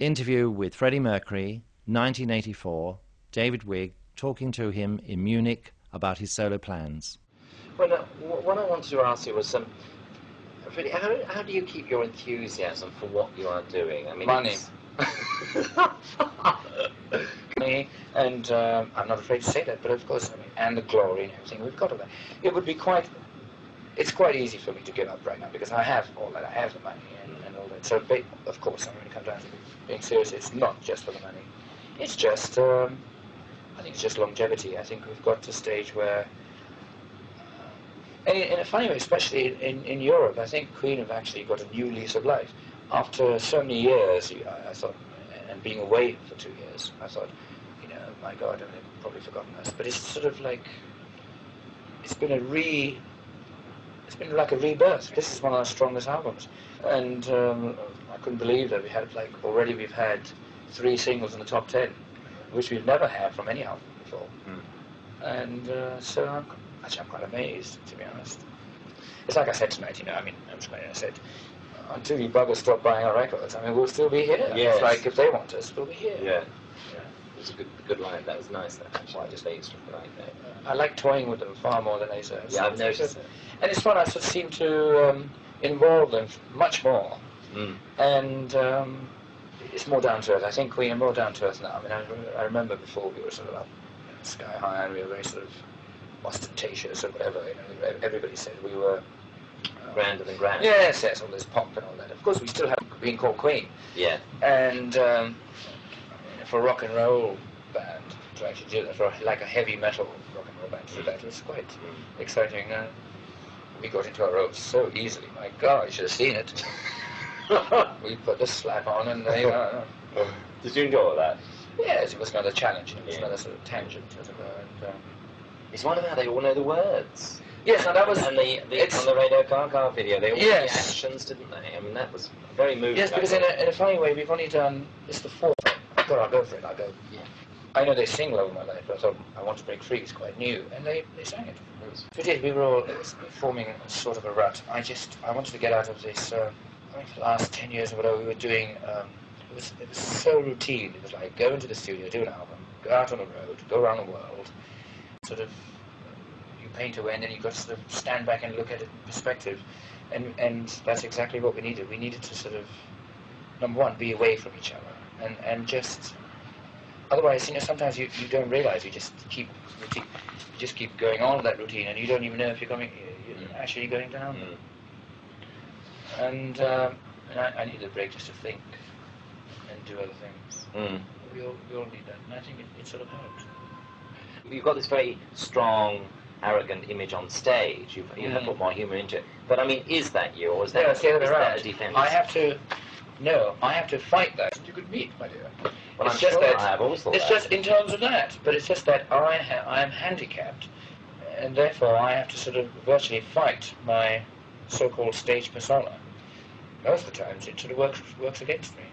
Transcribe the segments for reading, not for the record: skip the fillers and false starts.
Interview with Freddie Mercury, 1984, David Wigg talking to him in Munich about his solo plans. Well, what I wanted to ask you was, Freddie, how do you keep your enthusiasm for what you are doing? I mean, money. Money, and I'm not afraid to say that, but of course, I mean, and the glory and everything we've got of that. It would be it's quite easy for me to give up right now because I have all that. I have the money and all that. So, of course, I'm going to come down to being serious. It's not just for the money. It's just, I think it's just longevity. I think we've got to a stage where, in a funny way, especially in Europe, I think Queen have actually got a new lease of life. After so many years, I thought, and being away for 2 years, I thought, my God, they've probably forgotten us. But it's sort of like, it's been like a rebirth. This is one of our strongest albums. And I couldn't believe that we've had 3 singles in the top 10, which we've never had from any album before. And so I'm quite amazed, to be honest. It's like I said tonight, I said, until you buggers stop buying our records, we'll still be here. Yes. It's like, if they want us, we'll be here. Yeah. It was a good line. That was nice, actually. I just used to like that. I like toying with them far more than they say. Yeah, I've noticed it. And it's fun. I sort of seem to involve them much more. And it's more down to earth. I think Queen are more down to earth now. I remember before we were sort of up sky high and we were very sort of ostentatious or whatever. Everybody said we were grander than grand. Yes, all this pomp and all that. Of course, we still have been called Queen. Yeah. And for a rock and roll band to actually do that, for like a heavy metal rock and roll band to do that, was quite exciting. We got into our roles so easily. My God, you should have seen it. We put the slap on and they Did you enjoy that? Yes, it was another challenge. It was another sort of tangent, as it were. And, it's wonderful how they all know the words. Yes, and that was... And on the Radio Car video, they all did the Yes. actions, didn't they? That was very moving. Yes, because in a funny way, we've only done... It's the 4th. God, I'll go for it. Yeah. I know they sing Love of My Life, but I thought I Want to Break Free is quite new, and they sang it. We did. We were all forming sort of a rut. I wanted to get out of this... for the last 10 years or whatever, we were doing... it was so routine. It was like, go into the studio, do an album, go out on the road, go around the world, sort of... You paint away, and then you've got to sort of stand back and look at it in perspective. And that's exactly what we needed. We needed to sort of, number one, be away from each other. And just... Otherwise, sometimes you don't realize, you just keep going on with that routine, and you don't even know if you're actually going down. And I need a break just to think and do other things. We all need that, and I think it sort of helps. You've got this very strong, arrogant image on stage. You have put more humour into it. But is that you, or is that, a defence? I have to fight that. You could meet, my dear. Well, it's I'm just sure that I have always thought it's that. just in terms of that, but it's just that I am handicapped, and therefore I have to sort of virtually fight my so-called stage persona. Most of the times it sort of works against me.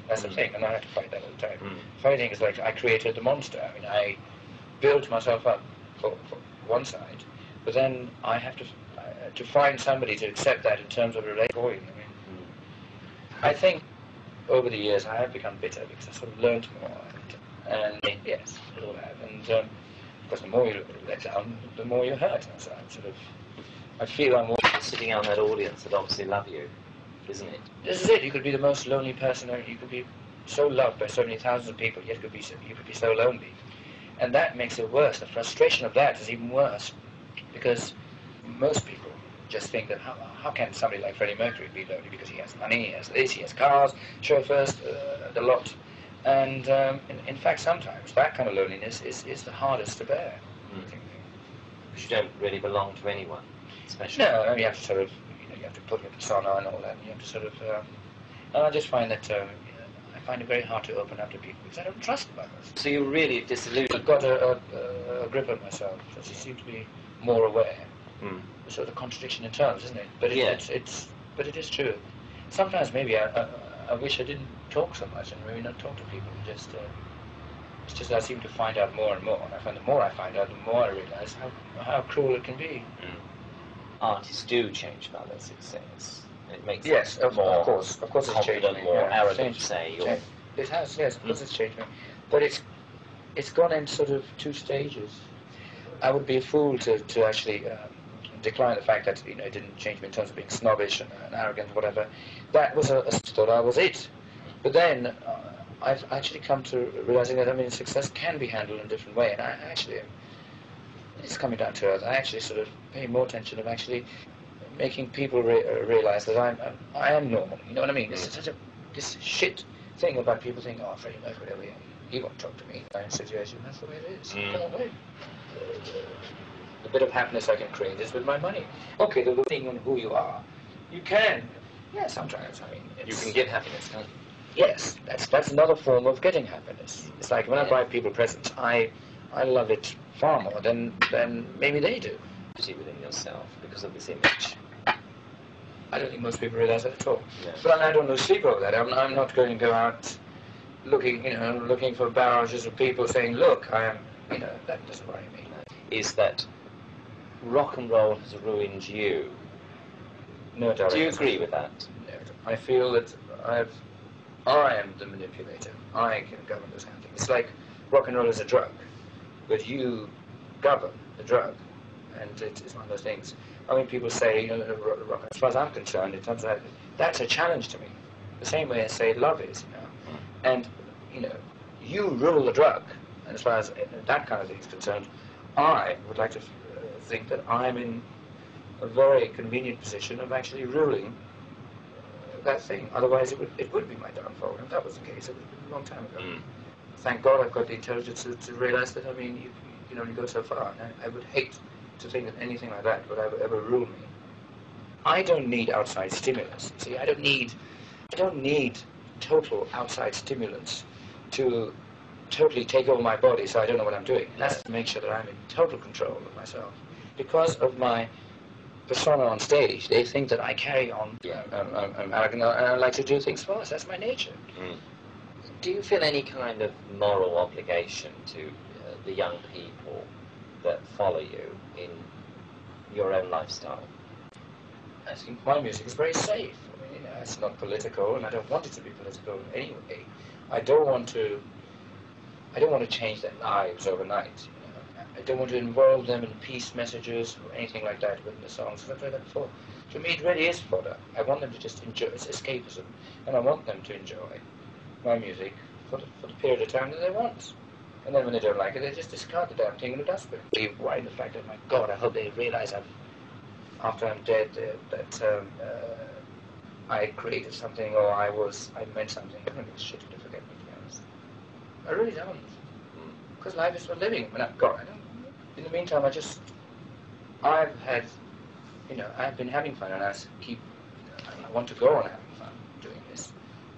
That's the thing, and I have to fight that all the time. Funny thing is, like, I created the monster. I built myself up for one side, but then I have to find somebody to accept that in terms of a relationship. I think over the years I have become bitter because I sort of learned more. And yes, we all have. And because the more you let down, the more you hurt. So I feel I'm sitting on that audience that obviously love you, isn't it? This is it. You could be the most lonely person. You could be so loved by so many thousands of people, yet you could be so lonely. And that makes it worse. The frustration of that is even worse, because most people just think that how can somebody like Freddie Mercury be lonely, because he has money, he has this, he has cars, chauffeurs, the lot. And in fact, sometimes that kind of loneliness is the hardest to bear. Because you don't really belong to anyone, especially. No, you have to sort of, you have to put your persona and all that. And you have to sort of. And I just find that I find it very hard to open up to people because I don't trust them. So you're really disillusioned. I've got a grip on myself, so I seem to be more aware. It's sort of a contradiction in terms, isn't it? But but it is true. Sometimes maybe I wish I didn't talk so much and maybe not talk to people. It's just I seem to find out more and more, and I find the more I find out, the more I realise how cruel it can be. Artists do change colours, it says. It makes yes, them more of course, it's confident, changing, more yeah, arrogant, say. It has, yes, of course it's changed me. But it's gone in sort of two stages. I would be a fool to actually decline the fact that it didn't change me in terms of being snobbish and arrogant, whatever. That was thought I was it. But then I've actually come to realizing that success can be handled in a different way, and I actually it's coming down to earth. I actually sort of pay more attention of actually making people realize that I am normal. You know what I mean? This is such this shit thing about people thinking, oh, Freddie Mercury, over here, he won't talk to me in that situation. That's the way it is. Come on, the bit of happiness I can create is with my money. Okay, the thing on who you are, you can. Yeah, sometimes. You can get happiness, can't you? Yes, that's another form of getting happiness. It's like when I buy people presents, I love it far more than maybe they do. Within yourself because of this image. I don't think most people realize that at all. Yeah. But I don't lose sleep over that. I'm not going to go out looking for barrages of people saying, look, I am, that doesn't worry me. Is that rock and roll has ruined you? No doubt. Do you agree with that? No. I feel that I am the manipulator. I can govern those kind of things. It's like rock and roll is a drug, but you govern the drug. And it's one of those things. People say, rock, as far as I'm concerned, in terms of that's a challenge to me. The same way as, say, love is, And, you rule the drug. And as far as that kind of thing is concerned, I would like to think that I'm in a very convenient position of actually ruling that thing. Otherwise, it would be my downfall. And if that was the case, it would have been a long time ago. Thank God I've got the intelligence to realize that, you can only go so far. And I would hate to think that anything like that would ever rule me. I don't need outside stimulus. See, I don't need total outside stimulants to totally take over my body so I don't know what I'm doing. That's to make sure that I'm in total control of myself. Because of my persona on stage, they think that I carry on. I'm arrogant and I like to do things fast. That's my nature. Do you feel any kind of moral obligation to the young people that follow you in your own lifestyle? I think my music is very safe. It's not political, and I don't want it to be political anyway. I don't want to change their lives overnight. I don't want to involve them in peace messages or anything like that within the songs. As I've said that before. To me, it really is fodder. I want them to just enjoy. It's escapism, and I want them to enjoy my music for the period of time that they want. And then when they don't like it, they just discard the damn thing in the dustbin. Why the fact that, my God, I hope they realize after I'm dead that I created something or I meant something. I don't give a shit if they forget me, to be honest. I really don't. Because life is for living. In the meantime, I've been having fun, and I want to go on having fun doing this.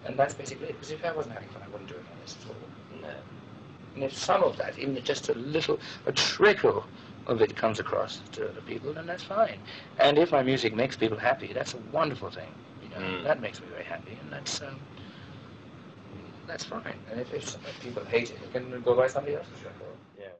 And that's basically it. Because if I wasn't having fun, I wouldn't do it on this at all. No. And if some of that, even just a trickle of it comes across to other people, then that's fine. And if my music makes people happy, that's a wonderful thing. That makes me very happy, and that's fine. And if people hate it, they can go buy somebody else's record. Yeah.